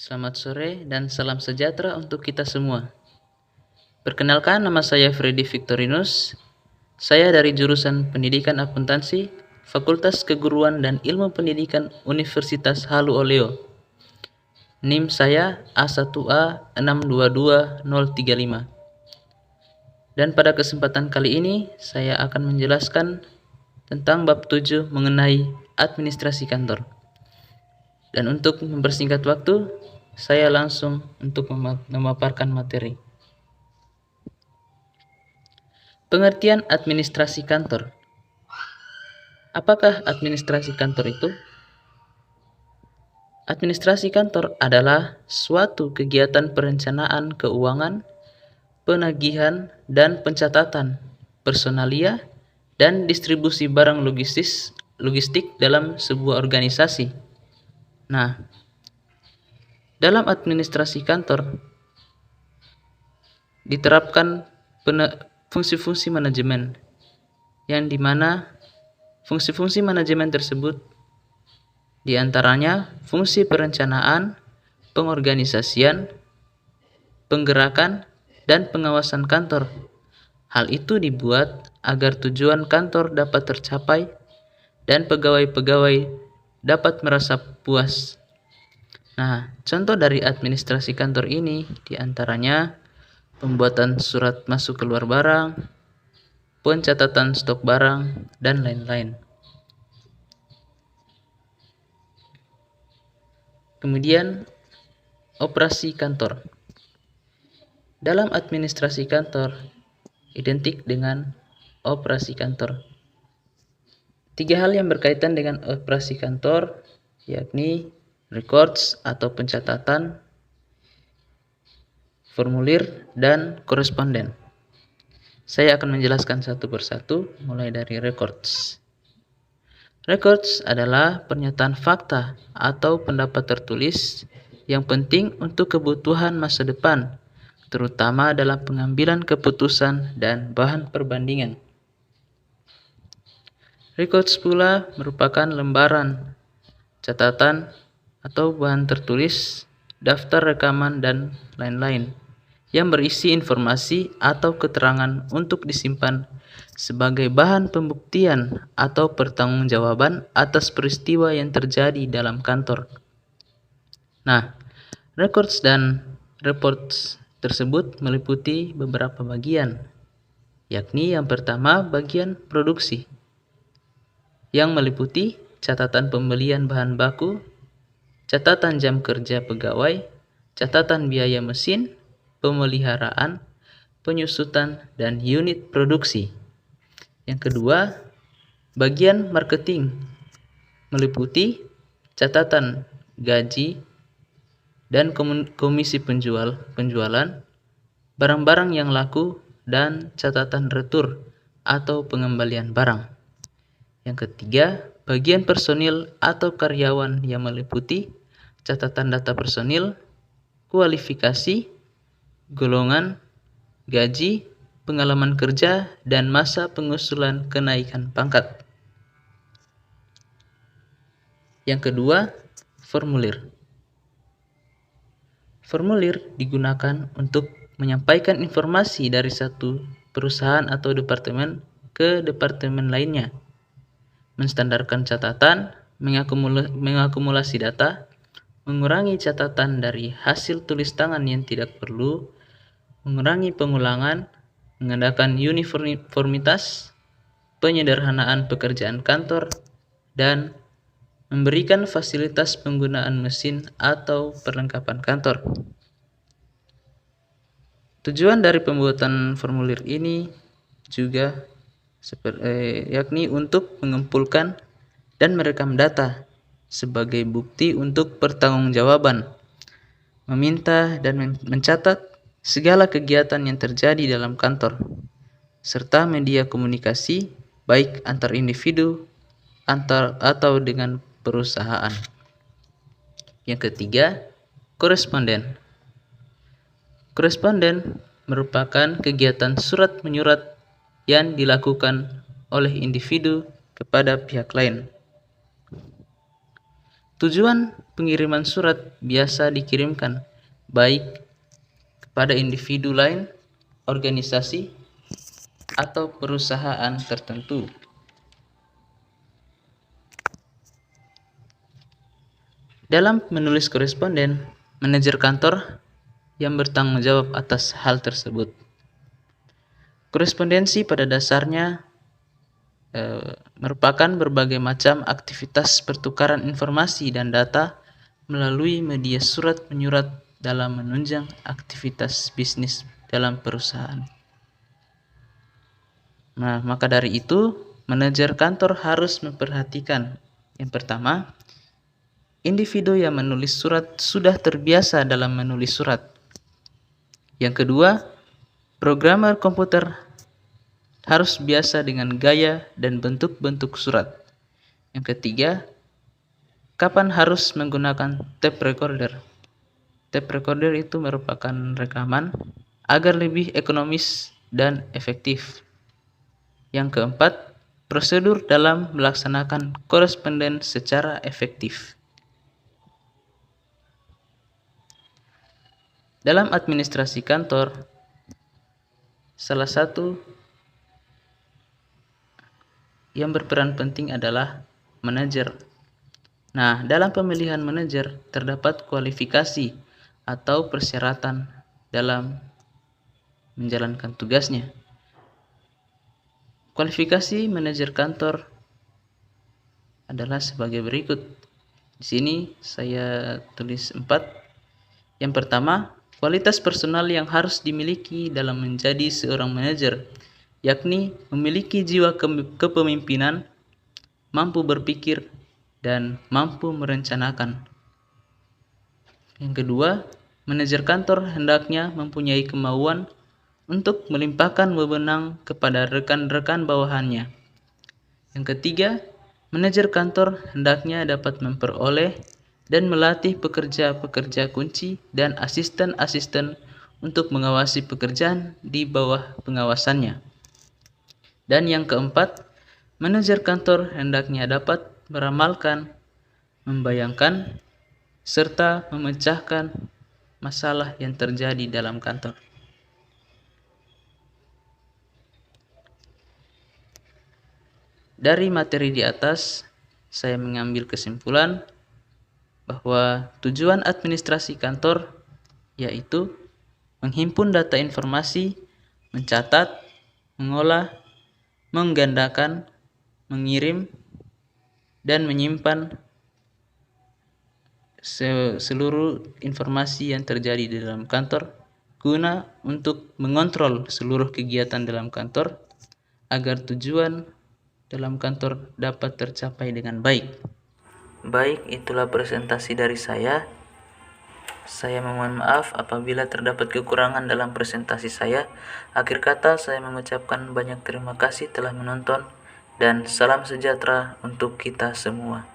Selamat sore dan salam sejahtera untuk kita semua. Perkenalkan, nama saya Freddy Victorinus. Saya dari jurusan Pendidikan Akuntansi, Fakultas Keguruan dan Ilmu Pendidikan Universitas Halu Oleo. NIM saya A1A622035. Dan pada kesempatan kali ini, saya akan menjelaskan tentang bab 7 mengenai administrasi kantor. Dan untuk mempersingkat waktu, saya langsung untuk memaparkan materi. Pengertian administrasi kantor. Apakah administrasi kantor itu? Administrasi kantor adalah suatu kegiatan perencanaan keuangan, penagihan, dan pencatatan personalia dan distribusi barang logistik dalam sebuah organisasi. Nah, dalam administrasi kantor diterapkan fungsi-fungsi manajemen, yang dimana fungsi-fungsi manajemen tersebut diantaranya fungsi perencanaan, pengorganisasian, penggerakan, dan pengawasan kantor. Hal itu dibuat agar tujuan kantor dapat tercapai dan pegawai-pegawai dapat merasa puas. Nah, contoh dari administrasi kantor ini diantaranya pembuatan surat masuk keluar barang, pencatatan stok barang, dan lain-lain. Kemudian, operasi kantor. Dalam administrasi kantor, identik dengan operasi kantor. 3 hal yang berkaitan dengan operasi kantor, yakni records atau pencatatan, formulir, dan koresponden. Saya akan menjelaskan satu persatu, mulai dari records. Records adalah pernyataan fakta atau pendapat tertulis yang penting untuk kebutuhan masa depan, terutama dalam pengambilan keputusan dan bahan perbandingan. Records pula merupakan lembaran catatan atau bahan tertulis, daftar rekaman, dan lain-lain yang berisi informasi atau keterangan untuk disimpan sebagai bahan pembuktian atau pertanggungjawaban atas peristiwa yang terjadi dalam kantor. Nah, records dan reports tersebut meliputi beberapa bagian, yakni yang pertama bagian produksi, yang meliputi catatan pembelian bahan baku, catatan jam kerja pegawai, catatan biaya mesin, pemeliharaan, penyusutan, dan unit produksi. Yang kedua, bagian marketing, meliputi catatan gaji dan komisi penjualan, barang-barang yang laku, dan catatan retur atau pengembalian barang. Yang ketiga, bagian personil atau karyawan yang meliputi catatan data personil, kualifikasi, golongan, gaji, pengalaman kerja, dan masa pengusulan kenaikan pangkat. Yang kedua, formulir. Formulir digunakan untuk menyampaikan informasi dari satu perusahaan atau departemen ke departemen lainnya, menstandarkan catatan, mengakumulasi data, mengurangi catatan dari hasil tulis tangan yang tidak perlu, mengurangi pengulangan, mengadakan uniformitas, penyederhanaan pekerjaan kantor, dan memberikan fasilitas penggunaan mesin atau perlengkapan kantor. Tujuan dari pembuatan formulir ini juga yakni untuk mengumpulkan dan merekam data sebagai bukti untuk pertanggungjawaban, meminta dan mencatat segala kegiatan yang terjadi dalam kantor, serta media komunikasi baik antar individu atau dengan perusahaan. Yang ketiga, koresponden. Koresponden merupakan kegiatan surat menyurat yang dilakukan oleh individu kepada pihak lain. Tujuan pengiriman surat biasa dikirimkan baik kepada individu lain, organisasi, atau perusahaan tertentu. Dalam menulis koresponden, manajer kantor yang bertanggung jawab atas hal tersebut. Korespondensi pada dasarnya merupakan berbagai macam aktivitas pertukaran informasi dan data melalui media surat menyurat dalam menunjang aktivitas bisnis dalam perusahaan. Nah, maka dari itu, manajer kantor harus memperhatikan yang pertama, individu yang menulis surat sudah terbiasa dalam menulis surat. Yang kedua, programmer komputer harus biasa dengan gaya dan bentuk-bentuk surat. Yang ketiga, kapan harus menggunakan tape recorder. Tape recorder itu merupakan rekaman agar lebih ekonomis dan efektif. Yang keempat, prosedur dalam melaksanakan koresponden secara efektif. Dalam administrasi kantor, salah satu yang berperan penting adalah manajer. Nah, dalam pemilihan manajer terdapat kualifikasi atau persyaratan dalam menjalankan tugasnya. Kualifikasi manajer kantor adalah sebagai berikut. Di sini saya tulis 4. Yang pertama, kualitas personal yang harus dimiliki dalam menjadi seorang manajer, yakni memiliki jiwa kepemimpinan, mampu berpikir, dan mampu merencanakan. Yang kedua, manajer kantor hendaknya mempunyai kemauan untuk melimpahkan wewenang kepada rekan-rekan bawahannya. Yang ketiga, manajer kantor hendaknya dapat memperoleh dan melatih pekerja-pekerja kunci dan asisten-asisten untuk mengawasi pekerjaan di bawah pengawasannya. Dan yang keempat, manajer kantor hendaknya dapat meramalkan, membayangkan, serta memecahkan masalah yang terjadi dalam kantor. Dari materi di atas, saya mengambil kesimpulan bahwa tujuan administrasi kantor yaitu menghimpun data informasi, mencatat, mengolah, menggandakan, mengirim, dan menyimpan seluruh informasi yang terjadi di dalam kantor guna untuk mengontrol seluruh kegiatan dalam kantor agar tujuan dalam kantor dapat tercapai dengan baik. Baik, itulah presentasi dari saya. Saya memohon maaf apabila terdapat kekurangan dalam presentasi saya. Akhir kata, saya mengucapkan banyak terima kasih telah menonton dan salam sejahtera untuk kita semua.